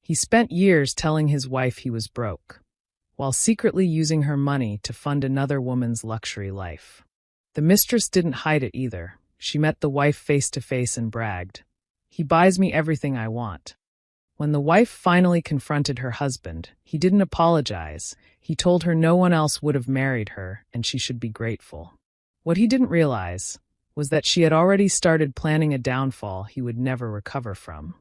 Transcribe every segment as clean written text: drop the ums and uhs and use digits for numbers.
He spent years telling his wife he was broke, while secretly using her money to fund another woman's luxury life. The mistress didn't hide it either. She met the wife face to face and bragged, "He buys me everything I want." When the wife finally confronted her husband, he didn't apologize. He told her no one else would have married her and she should be grateful. What he didn't realize was that she had already started planning a downfall he would never recover from.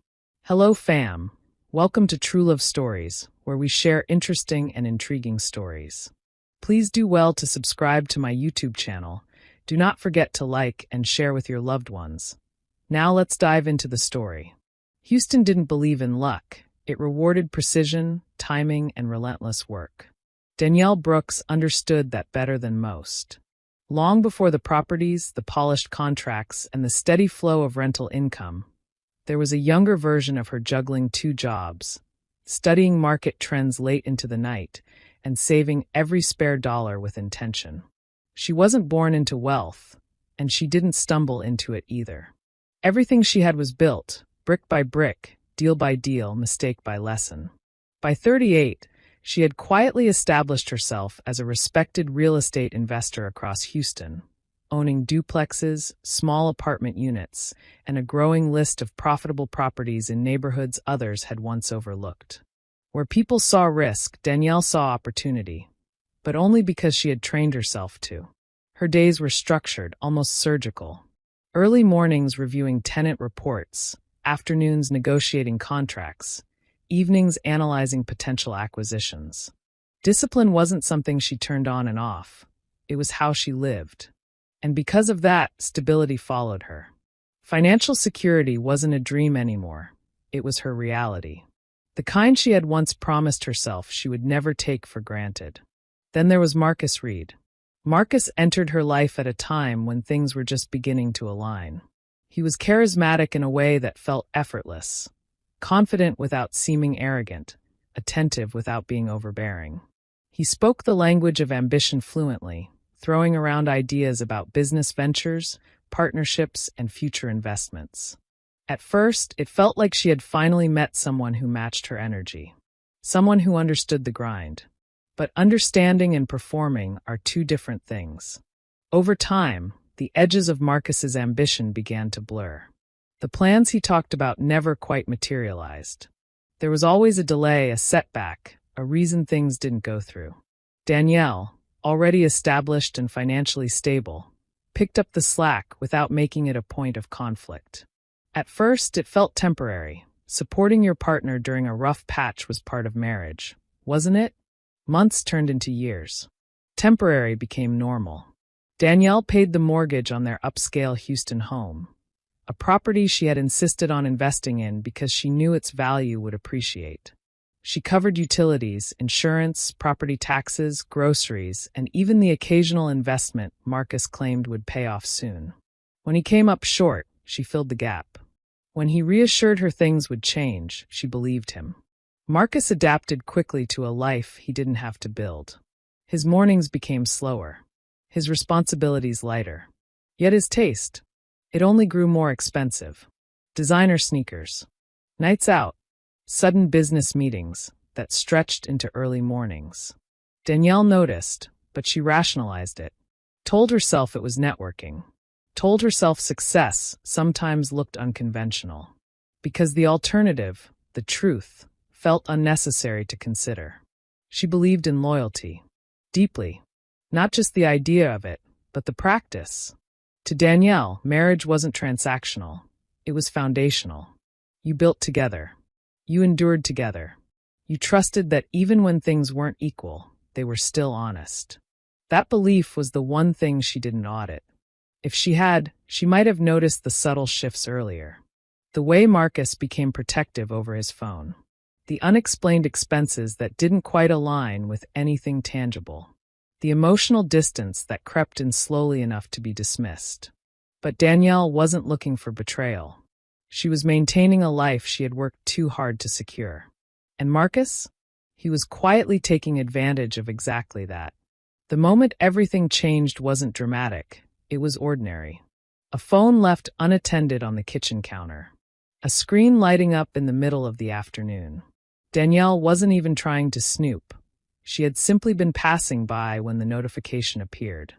Hello fam, welcome to True Love Stories, where we share interesting and intriguing stories. Please do well to subscribe to my YouTube channel. Do not forget to like and share with your loved ones. Now let's dive into the story. Houston didn't believe in luck. It rewarded precision, timing, and relentless work. Danielle Brooks understood that better than most. Long before the properties, the polished contracts, and the steady flow of rental income, there was a younger version of her juggling two jobs, studying market trends late into the night, and saving every spare dollar with intention. She wasn't born into wealth, and she didn't stumble into it either. Everything she had was built, brick by brick, deal by deal, mistake by lesson. By 38, she had quietly established herself as a respected real estate investor across Houston, owning duplexes, small apartment units, and a growing list of profitable properties in neighborhoods others had once overlooked. Where people saw risk, Danielle saw opportunity, but only because she had trained herself to. Her days were structured, almost surgical. Early mornings reviewing tenant reports, afternoons negotiating contracts, evenings analyzing potential acquisitions. Discipline wasn't something she turned on and off. It was how she lived. And because of that, stability followed her. Financial security wasn't a dream anymore. It was her reality. The kind she had once promised herself she would never take for granted. Then there was Marcus Reed. Marcus entered her life at a time when things were just beginning to align. He was charismatic in a way that felt effortless, confident without seeming arrogant, attentive without being overbearing. He spoke the language of ambition fluently, throwing around ideas about business ventures, partnerships, and future investments. At first, it felt like she had finally met someone who matched her energy, someone who understood the grind. But understanding and performing are two different things. Over time, the edges of Marcus's ambition began to blur. The plans he talked about never quite materialized. There was always a delay, a setback, a reason things didn't go through. Danielle, already established and financially stable, picked up the slack without making it a point of conflict. At first, it felt temporary. Supporting your partner during a rough patch was part of marriage, wasn't it? Months turned into years. Temporary became normal. Danielle paid the mortgage on their upscale Houston home, a property she had insisted on investing in because she knew its value would appreciate. She covered utilities, insurance, property taxes, groceries, and even the occasional investment Marcus claimed would pay off soon. When he came up short, she filled the gap. When he reassured her things would change, she believed him. Marcus adapted quickly to a life he didn't have to build. His mornings became slower, his responsibilities lighter. Yet his taste, it only grew more expensive. Designer sneakers, nights out, sudden business meetings that stretched into early mornings. Danielle noticed, but she rationalized it. Told herself it was networking. Told herself success sometimes looked unconventional. Because the alternative, the truth, felt unnecessary to consider. She believed in loyalty. Deeply. Not just the idea of it, but the practice. To Danielle, marriage wasn't transactional. It was foundational. You built together. You endured together. You trusted that even when things weren't equal, they were still honest. That belief was the one thing she didn't audit. If she had, she might have noticed the subtle shifts earlier. The way Marcus became protective over his phone. The unexplained expenses that didn't quite align with anything tangible. The emotional distance that crept in slowly enough to be dismissed. But Danielle wasn't looking for betrayal. She was maintaining a life she had worked too hard to secure. And Marcus? He was quietly taking advantage of exactly that. The moment everything changed wasn't dramatic, it was ordinary. A phone left unattended on the kitchen counter. A screen lighting up in the middle of the afternoon. Danielle wasn't even trying to snoop. She had simply been passing by when the notification appeared.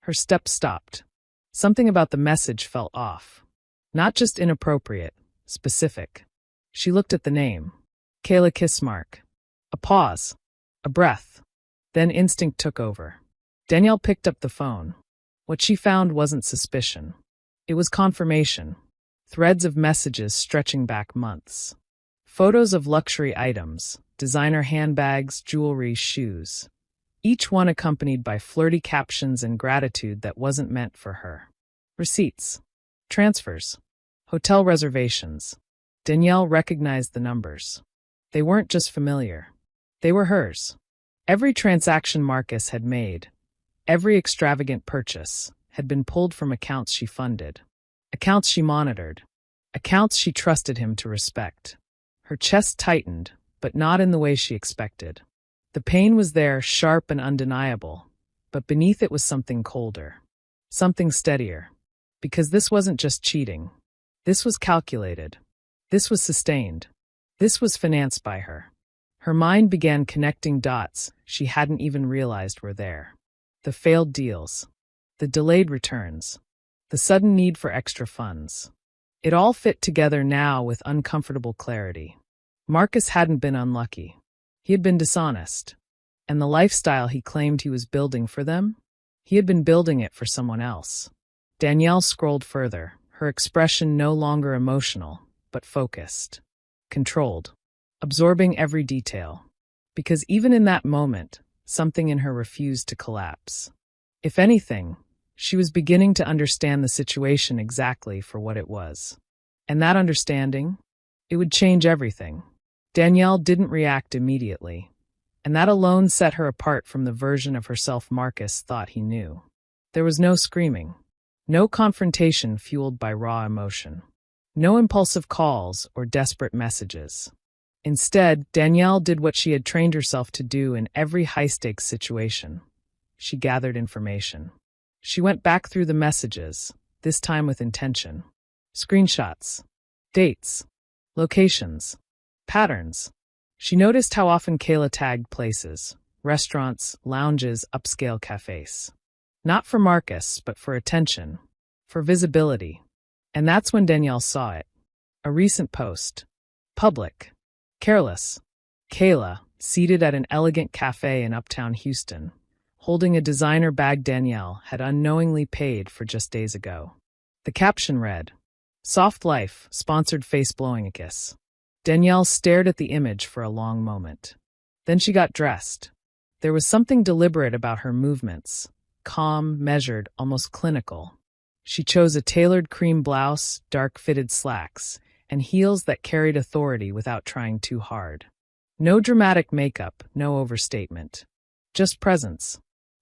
Her steps stopped. Something about the message felt off. Not just inappropriate, specific. She looked at the name. Kayla Kissmark. A pause. A breath. Then instinct took over. Danielle picked up the phone. What she found wasn't suspicion. It was confirmation. Threads of messages stretching back months. Photos of luxury items, designer handbags, jewelry, shoes. Each one accompanied by flirty captions and gratitude that wasn't meant for her. Receipts. Transfers. Hotel reservations. Danielle recognized the numbers. They weren't just familiar. They were hers. Every transaction Marcus had made, every extravagant purchase, had been pulled from accounts she funded. Accounts she monitored. Accounts she trusted him to respect. Her chest tightened, but not in the way she expected. The pain was there, sharp and undeniable, but beneath it was something colder. Something steadier. Because this wasn't just cheating. This was calculated. This was sustained. This was financed by her. Her mind began connecting dots she hadn't even realized were there. The failed deals. The delayed returns. The sudden need for extra funds. It all fit together now with uncomfortable clarity. Marcus hadn't been unlucky. He had been dishonest. And the lifestyle he claimed he was building for them? He had been building it for someone else. Danielle scrolled further, her expression no longer emotional, but focused. Controlled. Absorbing every detail. Because even in that moment, something in her refused to collapse. If anything, she was beginning to understand the situation exactly for what it was. And that understanding? It would change everything. Danielle didn't react immediately, and that alone set her apart from the version of herself Marcus thought he knew. There was no screaming, no confrontation fueled by raw emotion, no impulsive calls or desperate messages. Instead, Danielle did what she had trained herself to do in every high-stakes situation. She gathered information. She went back through the messages, this time with intention. Screenshots, dates, locations, patterns. She noticed how often Kayla tagged places, restaurants, lounges, upscale cafes. Not for Marcus, but for attention, for visibility. And that's when Danielle saw it. A recent post. Public. Careless. Kayla, seated at an elegant cafe in uptown Houston, holding a designer bag Danielle had unknowingly paid for just days ago. The caption read, "Soft Life, sponsored face blowing a kiss." Danielle stared at the image for a long moment. Then she got dressed. There was something deliberate about her movements, calm, measured, almost clinical. She chose a tailored cream blouse, dark fitted slacks, and heels that carried authority without trying too hard. No dramatic makeup, no overstatement. Just presence.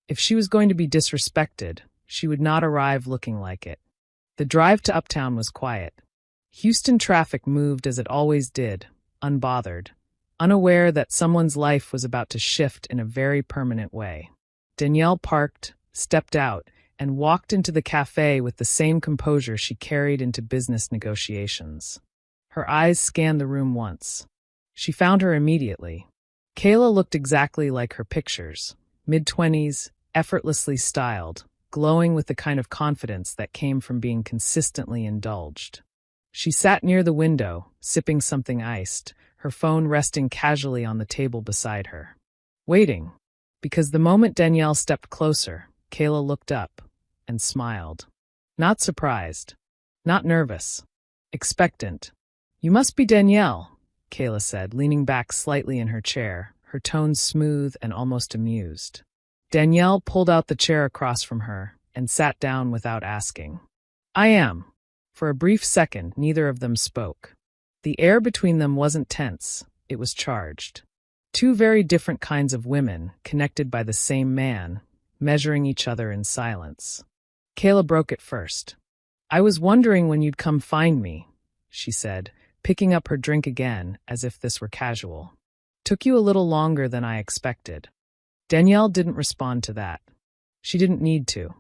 If she was going to be disrespected, she would not arrive looking like it. The drive to Uptown was quiet. Houston traffic moved as it always did, unbothered, unaware that someone's life was about to shift in a very permanent way. Danielle parked, stepped out, and walked into the cafe with the same composure she carried into business negotiations. Her eyes scanned the room once. She found her immediately. Kayla looked exactly like her pictures, mid-20s, effortlessly styled, glowing with the kind of confidence that came from being consistently indulged. She sat near the window, sipping something iced, her phone resting casually on the table beside her. Waiting, because the moment Danielle stepped closer, Kayla looked up and smiled. Not surprised, not nervous, expectant. "You must be Danielle," Kayla said, leaning back slightly in her chair, her tone smooth and almost amused. Danielle pulled out the chair across from her and sat down without asking. "I am." For a brief second, neither of them spoke. The air between them wasn't tense, it was charged. Two very different kinds of women, connected by the same man, measuring each other in silence. Kayla broke it first. "I was wondering when you'd come find me," she said, picking up her drink again as if this were casual. "Took you a little longer than I expected." Danielle didn't respond to that. She didn't need to.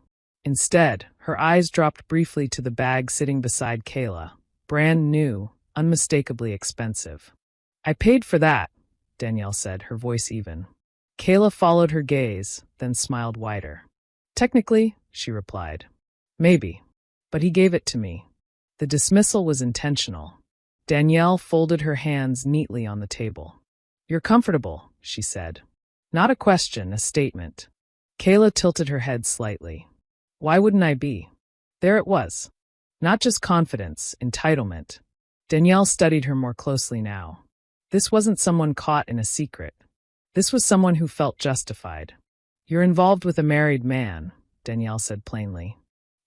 Instead, her eyes dropped briefly to the bag sitting beside Kayla, brand new, unmistakably expensive. "I paid for that," Danielle said, her voice even. Kayla followed her gaze, then smiled wider. Technically, she replied. Maybe. But he gave it to me. The dismissal was intentional. Danielle folded her hands neatly on the table. You're comfortable, she said. Not a question, a statement. Kayla tilted her head slightly. Why wouldn't I be? There it was. Not just confidence, entitlement. Danielle studied her more closely now. This wasn't someone caught in a secret. This was someone who felt justified. You're involved with a married man, Danielle said plainly.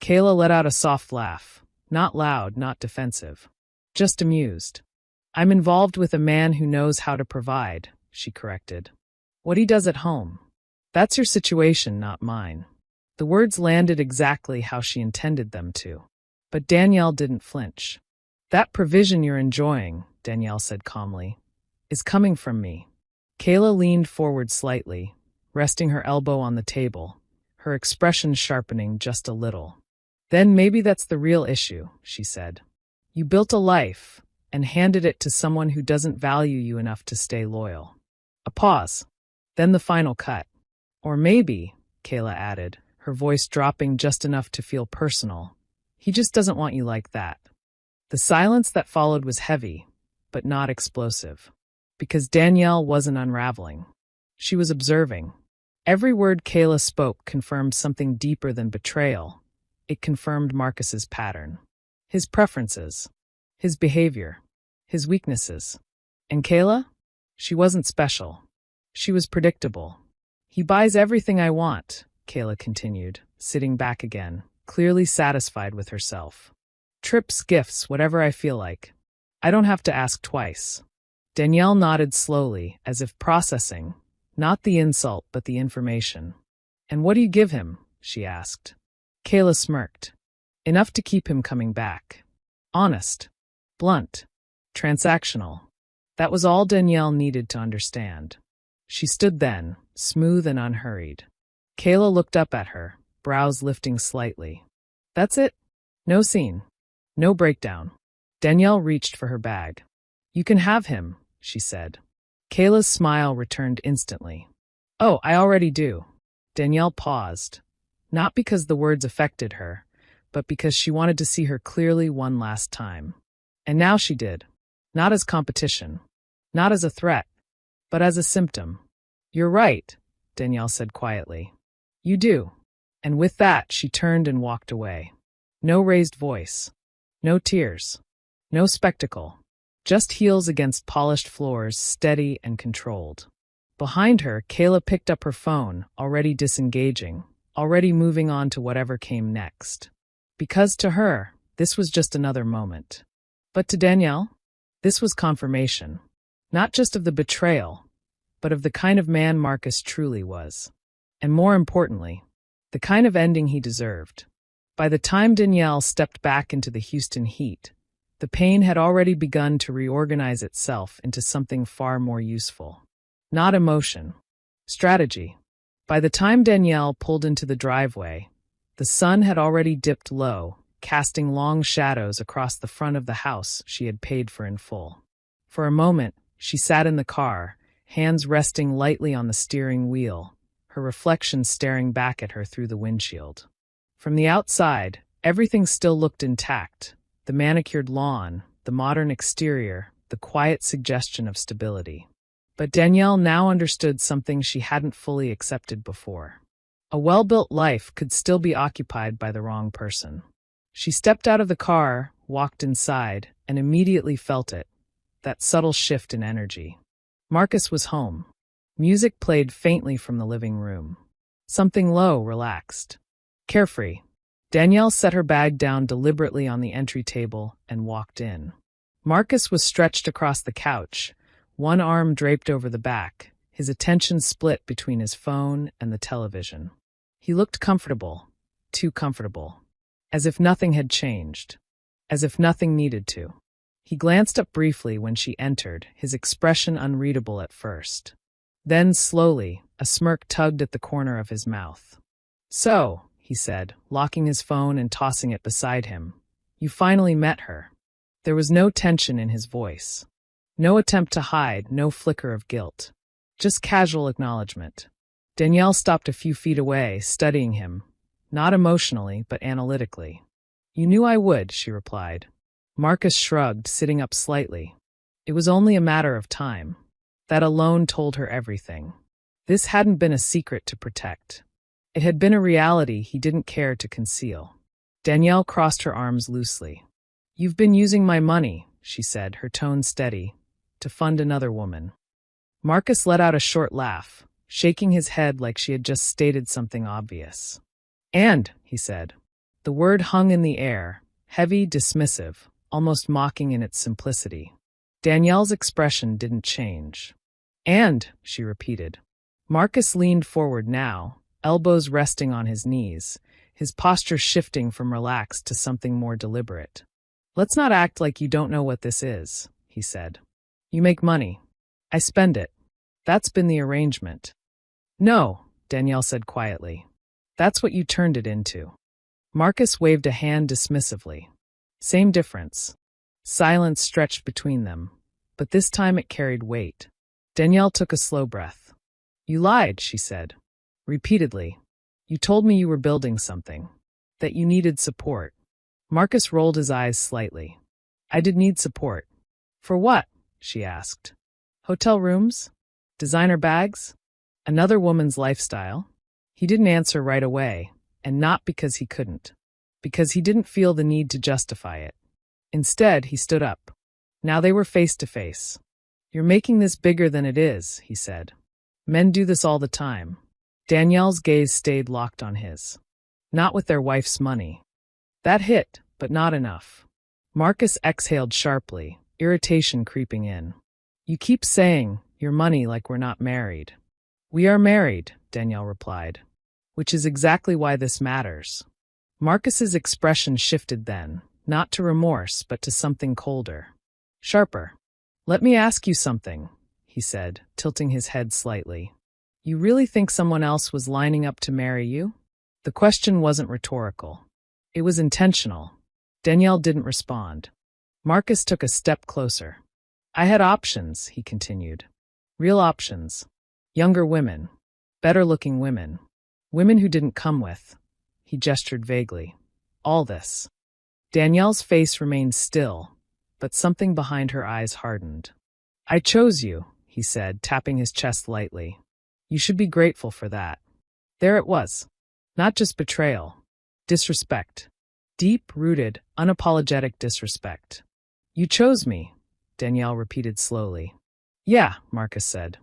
Kayla let out a soft laugh. Not loud, not defensive. Just amused. I'm involved with a man who knows how to provide, she corrected. What he does at home. That's your situation, not mine. The words landed exactly how she intended them to. But Danielle didn't flinch. That provision you're enjoying, Danielle said calmly, is coming from me. Kayla leaned forward slightly, resting her elbow on the table, her expression sharpening just a little. Then maybe that's the real issue, she said. You built a life and handed it to someone who doesn't value you enough to stay loyal. A pause. Then the final cut. Or maybe, Kayla added, her voice dropping just enough to feel personal, he just doesn't want you like that. The silence that followed was heavy, but not explosive. Because Danielle wasn't unraveling. She was observing. Every word Kayla spoke confirmed something deeper than betrayal. It confirmed Marcus's pattern. His preferences. His behavior. His weaknesses. And Kayla? She wasn't special. She was predictable. He buys everything I want, Kayla continued, sitting back again, clearly satisfied with herself. Trips, gifts, whatever I feel like. I don't have to ask twice. Danielle nodded slowly, as if processing, not the insult but the information. And what do you give him? She asked. Kayla smirked. Enough to keep him coming back. Honest. Blunt. Transactional. That was all Danielle needed to understand. She stood then, smooth and unhurried. Kayla looked up at her, brows lifting slightly. That's it? No scene. No breakdown. Danielle reached for her bag. You can have him, she said. Kayla's smile returned instantly. Oh, I already do. Danielle paused. Not because the words affected her, but because she wanted to see her clearly one last time. And now she did. Not as competition. Not as a threat. But as a symptom. You're right, Danielle said quietly. You do. And with that, she turned and walked away. No raised voice. No tears. No spectacle. Just heels against polished floors, steady and controlled. Behind her, Kayla picked up her phone, already disengaging, already moving on to whatever came next. Because to her, this was just another moment. But to Danielle, this was confirmation. Not just of the betrayal, but of the kind of man Marcus truly was. And more importantly, the kind of ending he deserved. By the time Danielle stepped back into the Houston heat, the pain had already begun to reorganize itself into something far more useful. Not emotion. Strategy. By the time Danielle pulled into the driveway, the sun had already dipped low, casting long shadows across the front of the house she had paid for in full. For a moment, she sat in the car, hands resting lightly on the steering wheel, her reflection staring back at her through the windshield. From the outside, everything still looked intact. The manicured lawn, the modern exterior, the quiet suggestion of stability. But Danielle now understood something she hadn't fully accepted before. A well-built life could still be occupied by the wrong person. She stepped out of the car, walked inside, and immediately felt it, that subtle shift in energy. Marcus was home. Music played faintly from the living room. Something low, relaxed. Carefree. Danielle set her bag down deliberately on the entry table and walked in. Marcus was stretched across the couch, one arm draped over the back, his attention split between his phone and the television. He looked comfortable, too comfortable, as if nothing had changed, as if nothing needed to. He glanced up briefly when she entered, his expression unreadable at first. Then, slowly, a smirk tugged at the corner of his mouth. So, he said, locking his phone and tossing it beside him, you finally met her. There was no tension in his voice. No attempt to hide, no flicker of guilt. Just casual acknowledgement. Danielle stopped a few feet away, studying him, not emotionally, but analytically. You knew I would, she replied. Marcus shrugged, sitting up slightly. It was only a matter of time. That alone told her everything. This hadn't been a secret to protect. It had been a reality he didn't care to conceal. Danielle crossed her arms loosely. You've been using my money, she said, her tone steady, to fund another woman. Marcus let out a short laugh, shaking his head like she had just stated something obvious. And, he said. The word hung in the air, heavy, dismissive, almost mocking in its simplicity. Danielle's expression didn't change. And, she repeated. Marcus leaned forward now, elbows resting on his knees, his posture shifting from relaxed to something more deliberate. Let's not act like you don't know what this is, he said. You make money. I spend it. That's been the arrangement. No, Danielle said quietly. That's what you turned it into. Marcus waved a hand dismissively. Same difference. Silence stretched between them, but this time it carried weight. Danielle took a slow breath. You lied, she said. Repeatedly. You told me you were building something. That you needed support. Marcus rolled his eyes slightly. I did need support. For what? She asked. Hotel rooms? Designer bags? Another woman's lifestyle? He didn't answer right away, and not because he couldn't. Because he didn't feel the need to justify it. Instead, he stood up. Now they were face to face. You're making this bigger than it is, he said. Men do this all the time. Danielle's gaze stayed locked on his. Not with their wife's money. That hit, but not enough. Marcus exhaled sharply, irritation creeping in. You keep saying, your money like we're not married. We are married, Danielle replied. Which is exactly why this matters. Marcus's expression shifted then, not to remorse, but to something colder. Sharper. Let me ask you something, he said, tilting his head slightly. You really think someone else was lining up to marry you? The question wasn't rhetorical. It was intentional. Danielle didn't respond. Marcus took a step closer. I had options, he continued. Real options. Younger women. Better-looking women. Women who didn't come with. He gestured vaguely. All this. Danielle's face remained still, but something behind her eyes hardened. I chose you, he said, tapping his chest lightly. You should be grateful for that. There it was. Not just betrayal. Disrespect. Deep-rooted, unapologetic disrespect. You chose me, Danielle repeated slowly. Yeah, Marcus said.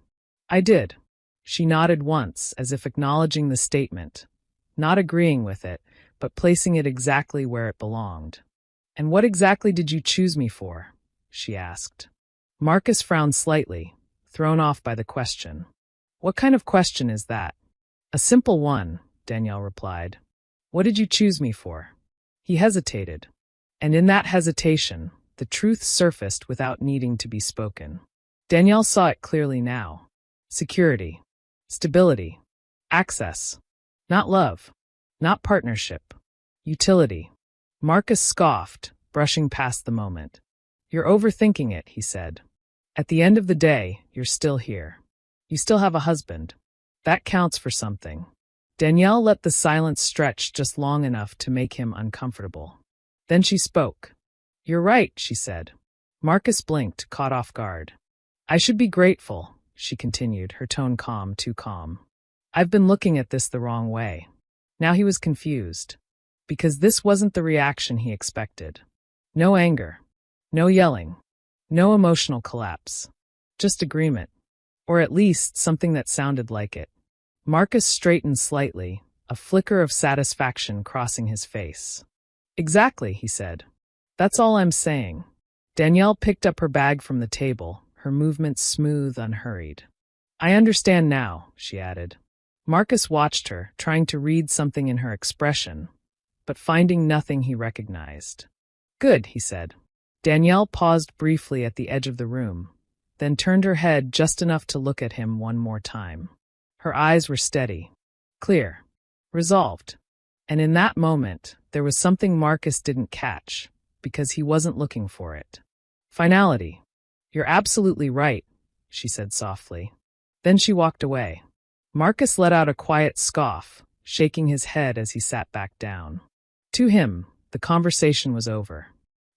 I did. She nodded once, as if acknowledging the statement, not agreeing with it, but placing it exactly where it belonged. And what exactly did you choose me for? She asked. Marcus frowned slightly, thrown off by the question. What kind of question is that? A simple one, Danielle replied. What did you choose me for? He hesitated. And in that hesitation, the truth surfaced without needing to be spoken. Danielle saw it clearly now. Security. Stability. Access. Not love. Not partnership. Utility. Marcus scoffed, brushing past the moment. You're overthinking it, he said. At the end of the day, you're still here. You still have a husband. That counts for something. Danielle let the silence stretch just long enough to make him uncomfortable. Then she spoke. You're right, she said. Marcus blinked, caught off guard. I should be grateful, she continued, her tone calm, too calm. I've been looking at this the wrong way. Now he was confused. Because this wasn't the reaction he expected. No anger. No yelling. No emotional collapse. Just agreement. Or at least something that sounded like it. Marcus straightened slightly, a flicker of satisfaction crossing his face. Exactly, he said. That's all I'm saying. Danielle picked up her bag from the table, her movements smooth, unhurried. I understand now, she added. Marcus watched her, trying to read something in her expression, but finding nothing he recognized. Good, he said. Danielle paused briefly at the edge of the room, then turned her head just enough to look at him one more time. Her eyes were steady, clear, resolved. And in that moment, there was something Marcus didn't catch, because he wasn't looking for it. Finality. You're absolutely right, she said softly. Then she walked away. Marcus let out a quiet scoff, shaking his head as he sat back down. To him, the conversation was over.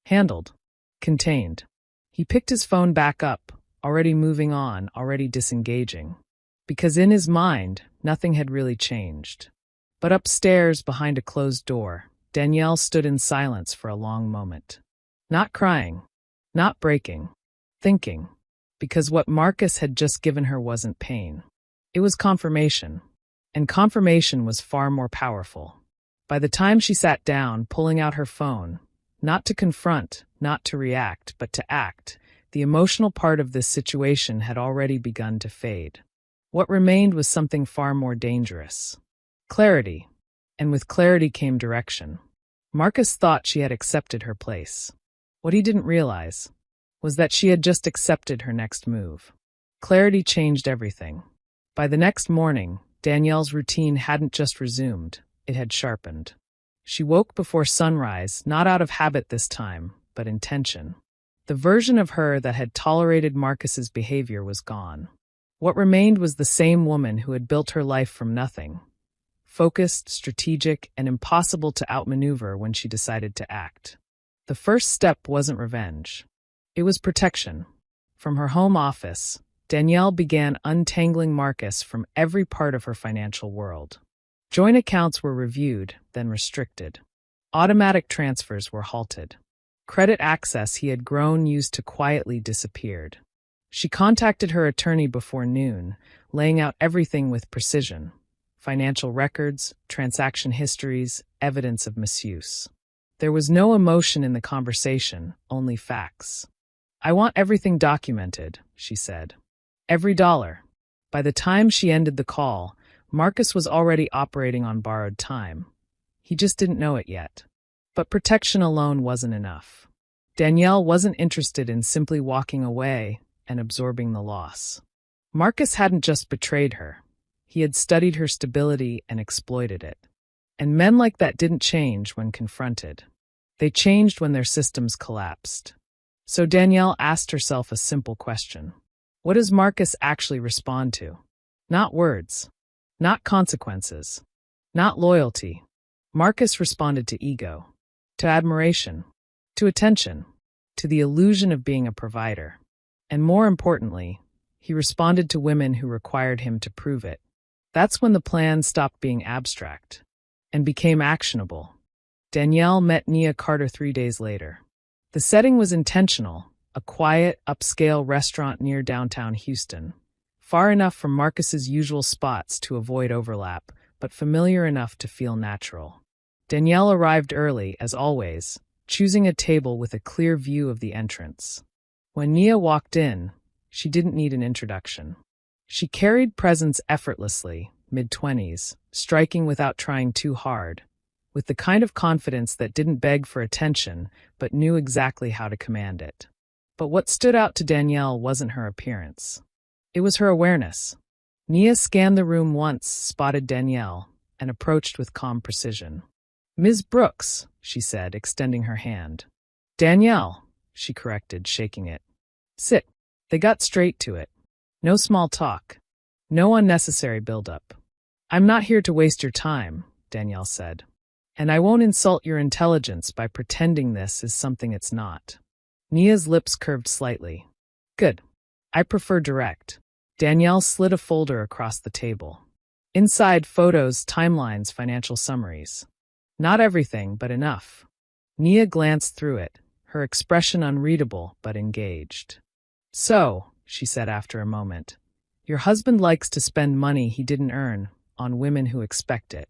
Handled. Contained. He picked his phone back up, already moving on, already disengaging. Because in his mind, nothing had really changed. But upstairs, behind a closed door, Danielle stood in silence for a long moment. Not crying. Not breaking. Thinking. Because what Marcus had just given her wasn't pain. It was confirmation. And confirmation was far more powerful. By the time she sat down, pulling out her phone, not to confront, not to react, but to act, the emotional part of this situation had already begun to fade. What remained was something far more dangerous. Clarity. And with clarity came direction. Marcus thought she had accepted her place. What he didn't realize was that she had just accepted her next move. Clarity changed everything. By the next morning, Danielle's routine hadn't just resumed, it had sharpened. She woke before sunrise, not out of habit this time, but intention. The version of her that had tolerated Marcus's behavior was gone. What remained was the same woman who had built her life from nothing. Focused, strategic, and impossible to outmaneuver when she decided to act. The first step wasn't revenge. It was protection. From her home office, Danielle began untangling Marcus from every part of her financial world. Joint accounts were reviewed, then restricted. Automatic transfers were halted. Credit access he had grown used to quietly disappeared. She contacted her attorney before noon, laying out everything with precision. Financial records, transaction histories, evidence of misuse. There was no emotion in the conversation, only facts. I want everything documented, she said. Every dollar. By the time she ended the call, Marcus was already operating on borrowed time. He just didn't know it yet. But protection alone wasn't enough. Danielle wasn't interested in simply walking away and absorbing the loss. Marcus hadn't just betrayed her. He had studied her stability and exploited it. And men like that didn't change when confronted. They changed when their systems collapsed. So Danielle asked herself a simple question. What does Marcus actually respond to? Not words. Not consequences. Not loyalty. Marcus responded to ego. To admiration. To attention. To the illusion of being a provider. And more importantly, he responded to women who required him to prove it. That's when the plan stopped being abstract and became actionable. Danielle met Nia Carter 3 days later. The setting was intentional, a quiet, upscale restaurant near downtown Houston, far enough from Marcus's usual spots to avoid overlap, but familiar enough to feel natural. Danielle arrived early, as always, choosing a table with a clear view of the entrance. When Nia walked in, she didn't need an introduction. She carried presence effortlessly, mid-20s, striking without trying too hard, with the kind of confidence that didn't beg for attention but knew exactly how to command it. But what stood out to Danielle wasn't her appearance. It was her awareness. Nia scanned the room once, spotted Danielle, and approached with calm precision. "Ms. Brooks," she said, extending her hand. "Danielle," she corrected, shaking it. "Sit." They got straight to it. No small talk. No unnecessary build-up. "I'm not here to waste your time," Danielle said. "And I won't insult your intelligence by pretending this is something it's not." Nia's lips curved slightly. "Good. I prefer direct." Danielle slid a folder across the table. Inside, photos, timelines, financial summaries. Not everything, but enough. Nia glanced through it, her expression unreadable but engaged. "So," she said after a moment, "your husband likes to spend money he didn't earn on women who expect it."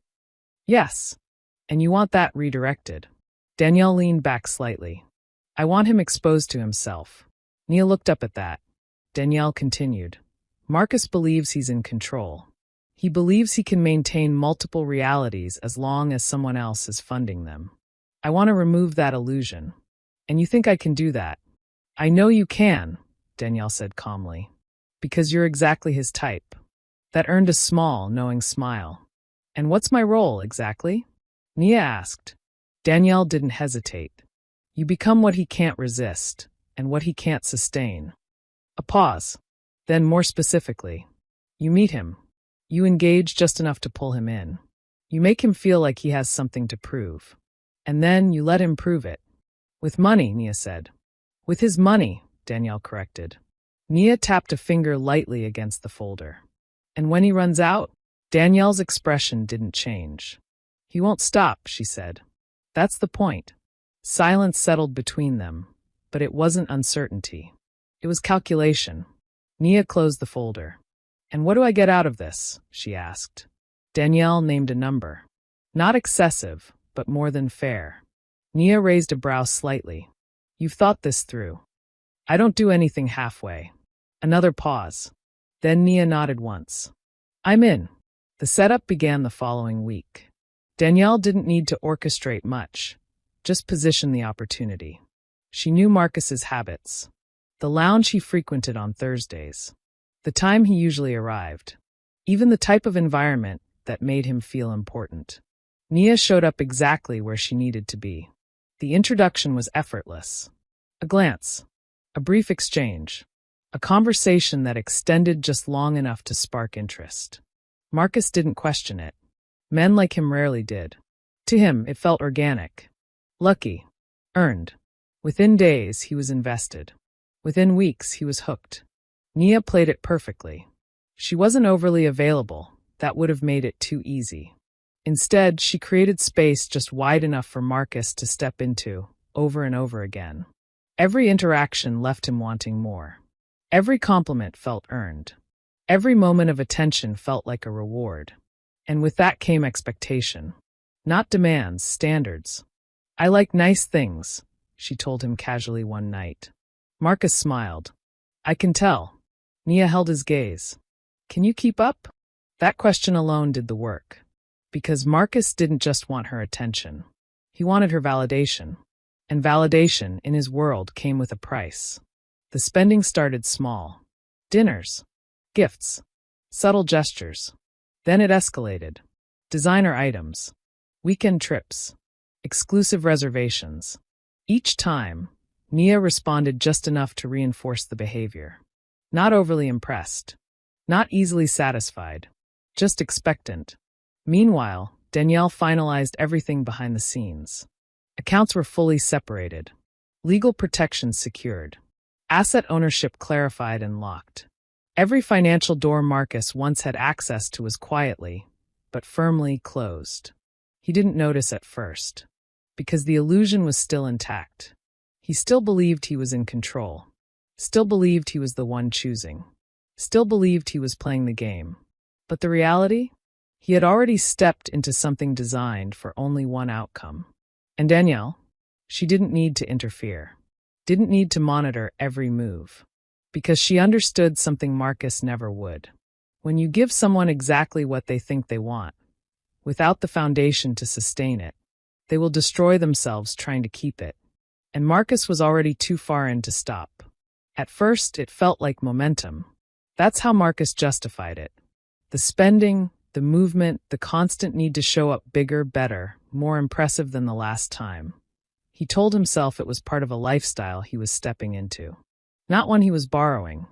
"Yes. And you want that redirected." Danielle leaned back slightly. "I want him exposed to himself." Nia looked up at that. Danielle continued. "Marcus believes he's in control. He believes he can maintain multiple realities as long as someone else is funding them. I want to remove that illusion. And you think I can do that?" "I know you can," Danielle said calmly. "Because you're exactly his type." That earned a small, knowing smile. "And what's my role, exactly?" Nia asked. Danielle didn't hesitate. "You become what he can't resist, and what he can't sustain." A pause. Then more specifically. You meet him. You engage just enough to pull him in. You make him feel like he has something to prove. And then you let him prove it. With money, Nia said. With his money, Danielle corrected. Nia tapped a finger lightly against the folder. And when he runs out, Danielle's expression didn't change. He won't stop, she said. That's the point. Silence settled between them, but it wasn't uncertainty. It was calculation. Nia closed the folder. And what do I get out of this? She asked. Danielle named a number. Not excessive, but more than fair. Nia raised a brow slightly. You've thought this through. I don't do anything halfway. Another pause. Then Nia nodded once. I'm in. The setup began the following week. Danielle didn't need to orchestrate much, just position the opportunity. She knew Marcus's habits. The lounge he frequented on Thursdays. The time he usually arrived. Even the type of environment that made him feel important. Nia showed up exactly where she needed to be. The introduction was effortless. A glance. A brief exchange. A conversation that extended just long enough to spark interest. Marcus didn't question it. Men like him rarely did. To him, it felt organic. Lucky. Earned. Within days, he was invested. Within weeks, he was hooked. Nia played it perfectly. She wasn't overly available. That would have made it too easy. Instead, she created space just wide enough for Marcus to step into, over and over again. Every interaction left him wanting more. Every compliment felt earned. Every moment of attention felt like a reward. And with that came expectation. Not demands, standards. I like nice things, she told him casually one night. Marcus smiled. I can tell. Nia held his gaze. Can you keep up? That question alone did the work. Because Marcus didn't just want her attention. He wanted her validation. And validation, in his world, came with a price. The spending started small. Dinners. Gifts. Subtle gestures. Then it escalated. Designer items. Weekend trips. Exclusive reservations. Each time, Nia responded just enough to reinforce the behavior. Not overly impressed. Not easily satisfied. Just expectant. Meanwhile, Danielle finalized everything behind the scenes. Accounts were fully separated. Legal protections secured. Asset ownership clarified and locked. Every financial door Marcus once had access to was quietly, but firmly closed. He didn't notice at first. Because the illusion was still intact. He still believed he was in control. Still believed he was the one choosing. Still believed he was playing the game. But the reality? He had already stepped into something designed for only one outcome. And Danielle? She didn't need to interfere. Didn't need to monitor every move. Because she understood something Marcus never would. When you give someone exactly what they think they want, without the foundation to sustain it, they will destroy themselves trying to keep it. And Marcus was already too far in to stop. At first, it felt like momentum. That's how Marcus justified it. The spending, the movement, the constant need to show up bigger, better, more impressive than the last time. He told himself it was part of a lifestyle he was stepping into. Not one he was borrowing.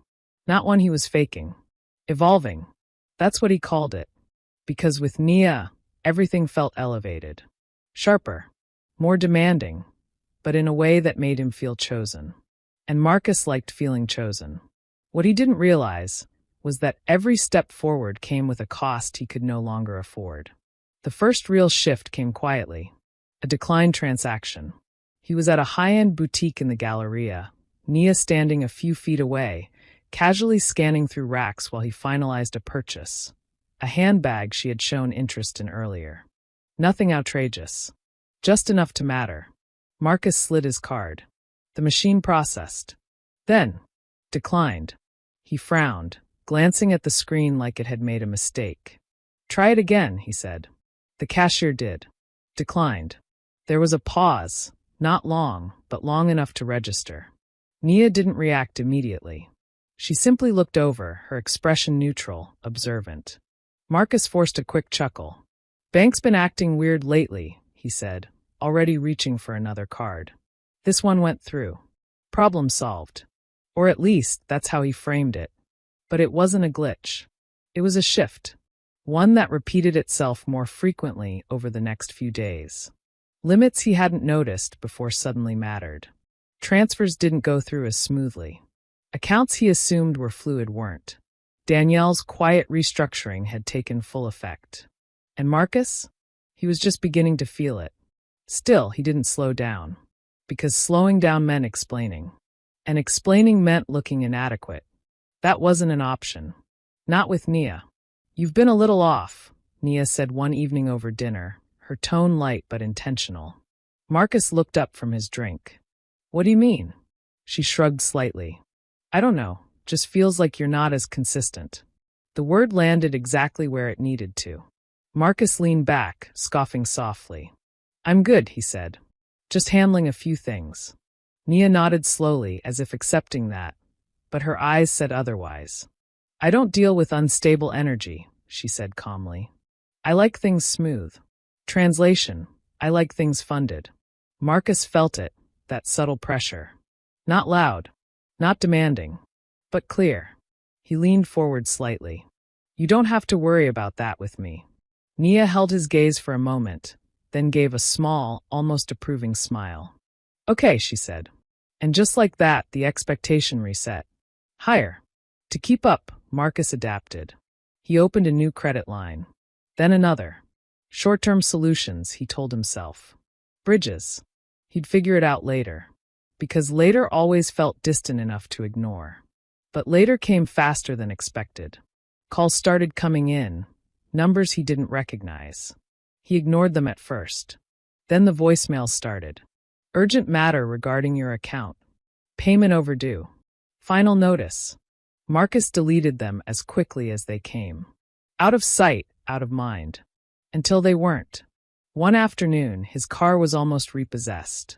Not one he was faking. Evolving. That's what he called it. Because with Nia, everything felt elevated. Sharper. More demanding. But in a way that made him feel chosen. And Marcus liked feeling chosen. What he didn't realize was that every step forward came with a cost he could no longer afford. The first real shift came quietly. A declined transaction. He was at a high-end boutique in the Galleria, Nia standing a few feet away, casually scanning through racks while he finalized a purchase. A handbag she had shown interest in earlier. Nothing outrageous. Just enough to matter. Marcus slid his card. The machine processed. Then, declined. He frowned, glancing at the screen like it had made a mistake. Try it again, he said. The cashier did. Declined. There was a pause, not long, but long enough to register. Nia didn't react immediately. She simply looked over, her expression neutral, observant. Marcus forced a quick chuckle. Bank's been acting weird lately, he said, already reaching for another card. This one went through. Problem solved. Or at least, that's how he framed it. But it wasn't a glitch. It was a shift. One that repeated itself more frequently over the next few days. Limits he hadn't noticed before suddenly mattered. Transfers didn't go through as smoothly. Accounts he assumed were fluid weren't. Danielle's quiet restructuring had taken full effect. And Marcus? He was just beginning to feel it. Still, he didn't slow down. Because slowing down meant explaining. And explaining meant looking inadequate. That wasn't an option. Not with Nia. "You've been a little off," Nia said one evening over dinner, her tone light but intentional. Marcus looked up from his drink. "What do you mean?" She shrugged slightly. "I don't know, just feels like you're not as consistent." The word landed exactly where it needed to. Marcus leaned back, scoffing softly. "I'm good," he said. "Just handling a few things." Nia nodded slowly, as if accepting that, but her eyes said otherwise. "I don't deal with unstable energy," she said calmly. "I like things smooth." Translation: I like things funded. Marcus felt it, that subtle pressure. Not loud, not demanding, but clear. He leaned forward slightly. "You don't have to worry about that with me." Nia held his gaze for a moment, then gave a small, almost approving smile. "Okay," she said. And just like that, the expectation reset. Higher. To keep up, Marcus adapted. He opened a new credit line. Then another. Short-term solutions, he told himself. Bridges. He'd figure it out later. Because later always felt distant enough to ignore. But later came faster than expected. Calls started coming in, numbers he didn't recognize. He ignored them at first. Then the voicemail started. "Urgent matter regarding your account. Payment overdue. Final notice." Marcus deleted them as quickly as they came. Out of sight, out of mind. Until they weren't. One afternoon, his car was almost repossessed.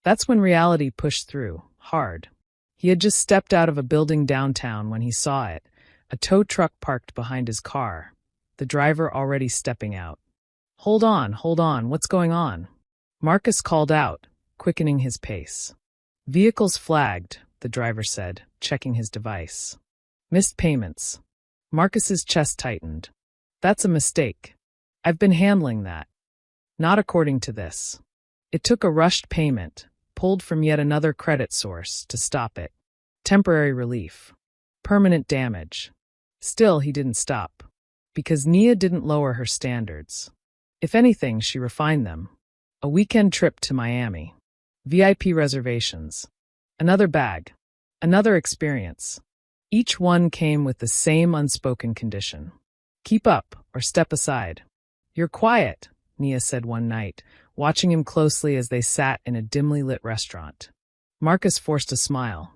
That's when reality pushed through, hard. He had just stepped out of a building downtown when he saw it, a tow truck parked behind his car, the driver already stepping out. Hold on, what's going on?" Marcus called out, quickening his pace. "Vehicles flagged," the driver said, checking his device. "Missed payments." Marcus's chest tightened. "That's a mistake. I've been handling that." "Not according to this." It took a rushed payment, pulled from yet another credit source, to stop it. Temporary relief. Permanent damage. Still, he didn't stop. Because Nia didn't lower her standards. If anything, she refined them. A weekend trip to Miami. VIP reservations. Another bag. Another experience. Each one came with the same unspoken condition. "Keep up, or step aside." "You're quiet," Nia said one night, watching him closely as they sat in a dimly lit restaurant. Marcus forced a smile.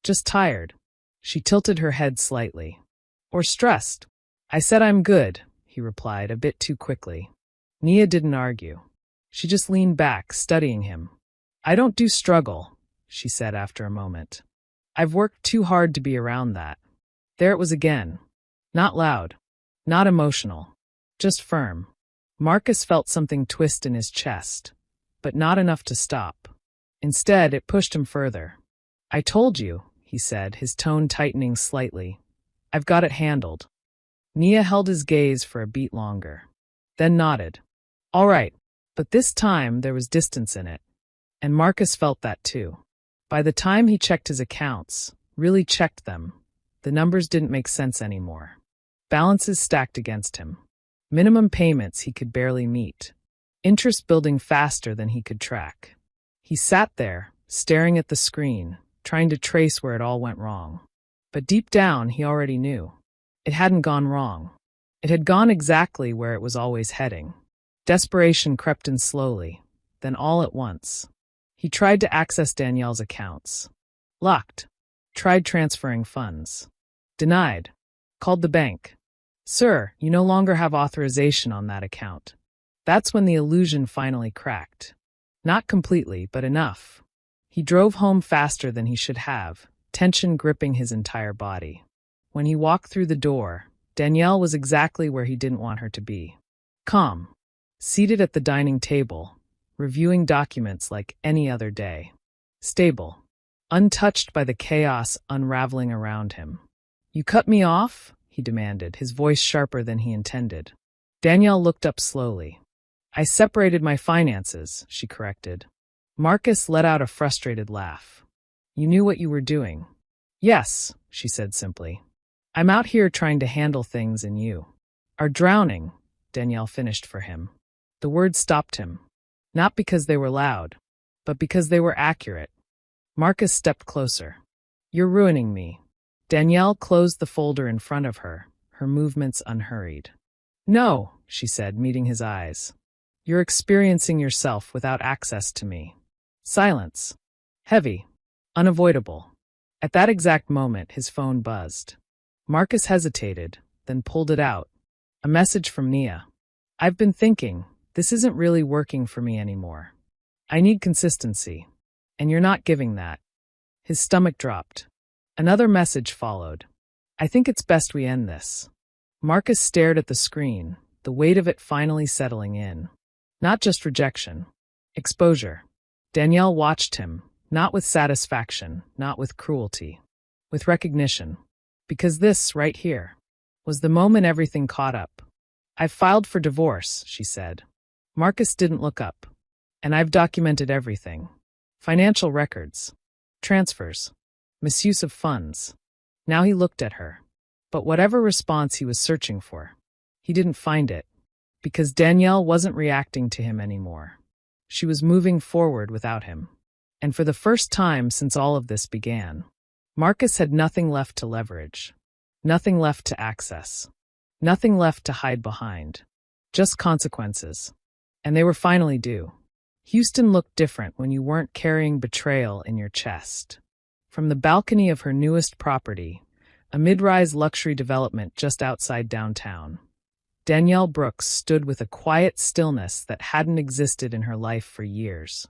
"Just tired." She tilted her head slightly. "Or stressed." "I said I'm good," he replied, a bit too quickly. Nia didn't argue. She just leaned back, studying him. "I don't do struggle," she said after a moment. "I've worked too hard to be around that." There it was again. Not loud. Not emotional. Just firm. Marcus felt something twist in his chest, but not enough to stop. Instead, it pushed him further. "I told you," he said, his tone tightening slightly. "I've got it handled." Nia held his gaze for a beat longer. Then nodded. "All right." But this time, there was distance in it. And Marcus felt that too. By the time he checked his accounts, really checked them, the numbers didn't make sense anymore. Balances stacked against him. Minimum payments he could barely meet. Interest building faster than he could track. He sat there, staring at the screen, trying to trace where it all went wrong. But deep down, he already knew. It hadn't gone wrong. It had gone exactly where it was always heading. Desperation crept in slowly, then all at once. He tried to access Danielle's accounts. Locked. Tried transferring funds. Denied. Called the bank. "Sir, you no longer have authorization on that account." That's when the illusion finally cracked. Not completely, but enough. He drove home faster than he should have, tension gripping his entire body. When he walked through the door, Danielle was exactly where he didn't want her to be. Calm. Seated at the dining table, reviewing documents like any other day. Stable. untouched by the chaos unraveling around him. "You cut me off?" he demanded, his voice sharper than he intended. Danielle looked up slowly. "I separated my finances," she corrected. Marcus let out a frustrated laugh. "You knew what you were doing." "Yes," she said simply. "I'm out here trying to handle things and you are drowning," Danielle finished for him. The words stopped him. Not because they were loud, but because they were accurate. Marcus stepped closer. "You're ruining me." Danielle closed the folder in front of her, her movements unhurried. "No," she said, meeting his eyes. "You're experiencing yourself without access to me." Silence. Heavy. Unavoidable. At that exact moment, his phone buzzed. Marcus hesitated, then pulled it out. A message from Nia. "I've been thinking, this isn't really working for me anymore. I need consistency. And you're not giving that." His stomach dropped. Another message followed. "I think it's best we end this." Marcus stared at the screen, the weight of it finally settling in. Not just rejection. Exposure. Danielle watched him, not with satisfaction, not with cruelty. With recognition. Because this, right here, was the moment everything caught up. "I've filed for divorce," she said. Marcus didn't look up. "And I've documented everything. Financial records. Transfers. Misuse of funds." Now he looked at her. But whatever response he was searching for, he didn't find it. Because Danielle wasn't reacting to him anymore. She was moving forward without him. And for the first time since all of this began, Marcus had nothing left to leverage. Nothing left to access. Nothing left to hide behind. Just consequences. And they were finally due. Houston looked different when you weren't carrying betrayal in your chest. From the balcony of her newest property, a mid-rise luxury development just outside downtown, Danielle Brooks stood with a quiet stillness that hadn't existed in her life for years.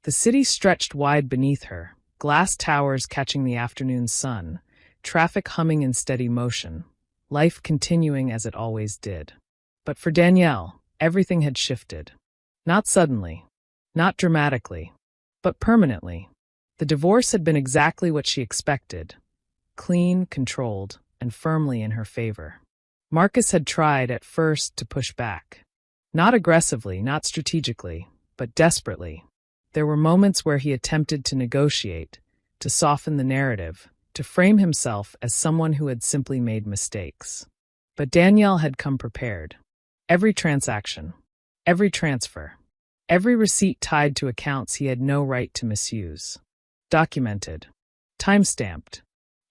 The city stretched wide beneath her, glass towers catching the afternoon sun, traffic humming in steady motion, life continuing as it always did. But for Danielle, everything had shifted. Not suddenly. Not dramatically, but permanently. The divorce had been exactly what she expected. Clean, controlled, and firmly in her favor. Marcus had tried at first to push back. Not aggressively, not strategically, but desperately. There were moments where he attempted to negotiate, to soften the narrative, to frame himself as someone who had simply made mistakes. But Danielle had come prepared. Every transaction, every transfer, every receipt tied to accounts he had no right to misuse. Documented. Time-stamped.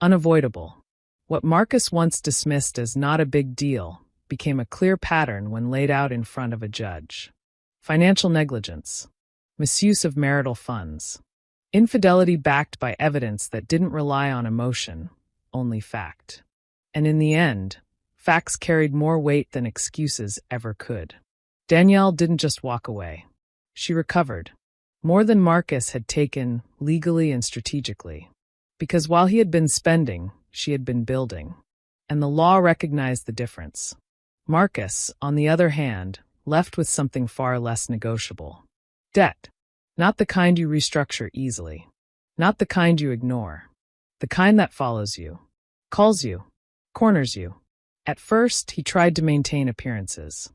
Unavoidable. What Marcus once dismissed as not a big deal became a clear pattern when laid out in front of a judge. Financial negligence. Misuse of marital funds. Infidelity backed by evidence that didn't rely on emotion, only fact. And in the end, facts carried more weight than excuses ever could. Danielle didn't just walk away. She recovered. More than Marcus had taken, legally and strategically. Because while he had been spending, she had been building. And the law recognized the difference. Marcus, on the other hand, left with something far less negotiable. Debt. Not the kind you restructure easily. Not the kind you ignore. The kind that follows you. Calls you. Corners you. At first, he tried to maintain appearances.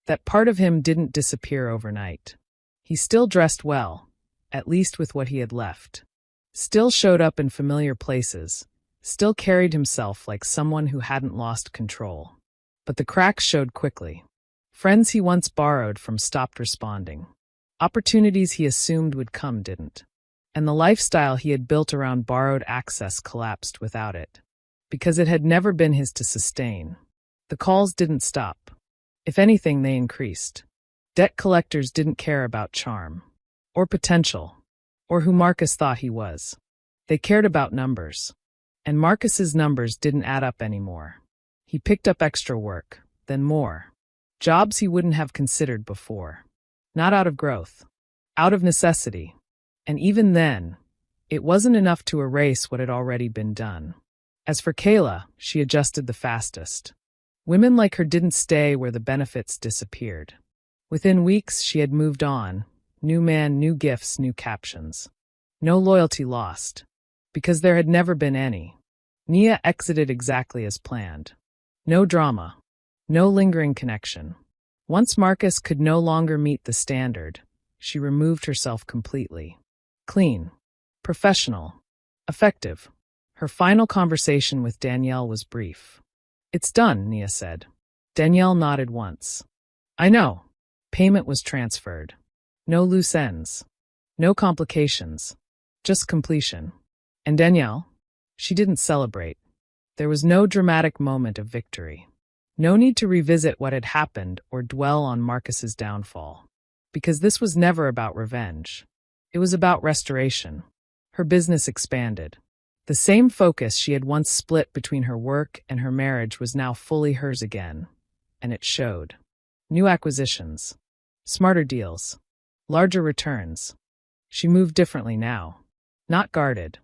That part of him didn't disappear overnight. He still dressed well, at least with what he had left. Still showed up in familiar places. Still carried himself like someone who hadn't lost control. But the cracks showed quickly. Friends he once borrowed from stopped responding. Opportunities he assumed would come didn't. And the lifestyle he had built around borrowed access collapsed without it. Because it had never been his to sustain. The calls didn't stop. If anything, they increased. Debt collectors didn't care about charm. Or potential. Or who Marcus thought he was. They cared about numbers. And Marcus's numbers didn't add up anymore. He picked up extra work, then more. Jobs he wouldn't have considered before. Not out of growth. Out of necessity. And even then, it wasn't enough to erase what had already been done. As for Kayla, she adjusted the fastest. Women like her didn't stay where the benefits disappeared. Within weeks, she had moved on. New man, new gifts, new captions. No loyalty lost. because there had never been any. Nia exited exactly as planned. No drama. No lingering connection. Once Marcus could no longer meet the standard, she removed herself completely. Clean. Professional. Effective. Her final conversation with Danielle was brief. "It's done," Nia said. Danielle nodded once. "I know." Payment was transferred. No loose ends. No complications. Just completion. And Danielle? She didn't celebrate. There was no dramatic moment of victory. No need to revisit what had happened or dwell on Marcus's downfall. Because this was never about revenge. It was about restoration. Her business expanded. The same focus she had once split between her work and her marriage was now fully hers again. And it showed. New acquisitions. Smarter deals. Larger returns. She moved differently now. Not guarded.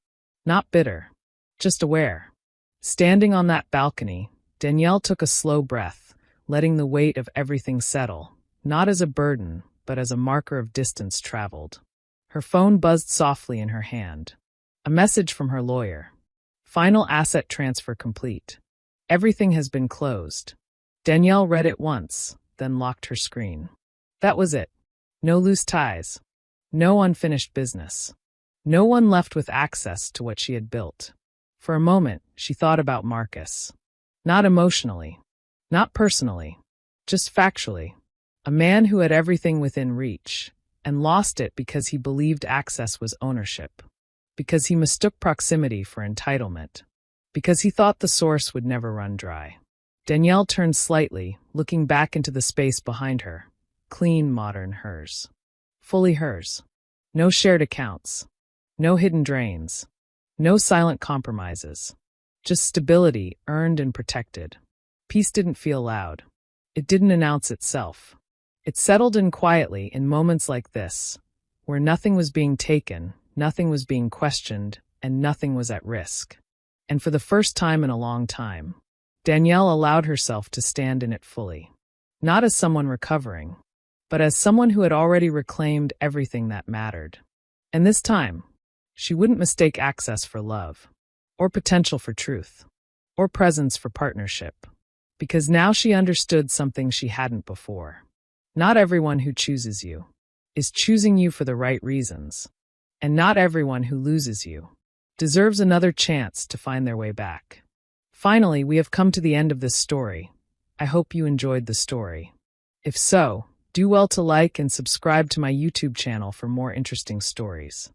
Not bitter. Just aware. Standing on that balcony, Danielle took a slow breath, letting the weight of everything settle, not as a burden, but as a marker of distance traveled. Her phone buzzed softly in her hand. A message from her lawyer. Final asset transfer complete. Everything has been closed. Danielle read it once, then locked her screen. That was it. No loose ties. No unfinished business. No one left with access to what she had built. For a moment, she thought about Marcus. Not emotionally. Not personally. Just factually. A man who had everything within reach, and lost it because he believed access was ownership. Because he mistook proximity for entitlement. Because he thought the source would never run dry. Danielle turned slightly, looking back into the space behind her. Clean, modern hers. Fully hers. No shared accounts. No hidden drains. No silent compromises. Just stability, earned and protected. Peace didn't feel loud. It didn't announce itself. It settled in quietly in moments like this, where nothing was being taken, nothing was being questioned, and nothing was at risk. And for the first time in a long time, Danielle allowed herself to stand in it fully. Not as someone recovering, but as someone who had already reclaimed everything that mattered. And this time, she wouldn't mistake access for love, or potential for truth, or presence for partnership, because now she understood something she hadn't before. Not everyone who chooses you is choosing you for the right reasons, and not everyone who loses you deserves another chance to find their way back. Finally, we have come to the end of this story. I hope you enjoyed the story. If so, do well to like and subscribe to my YouTube channel for more interesting stories.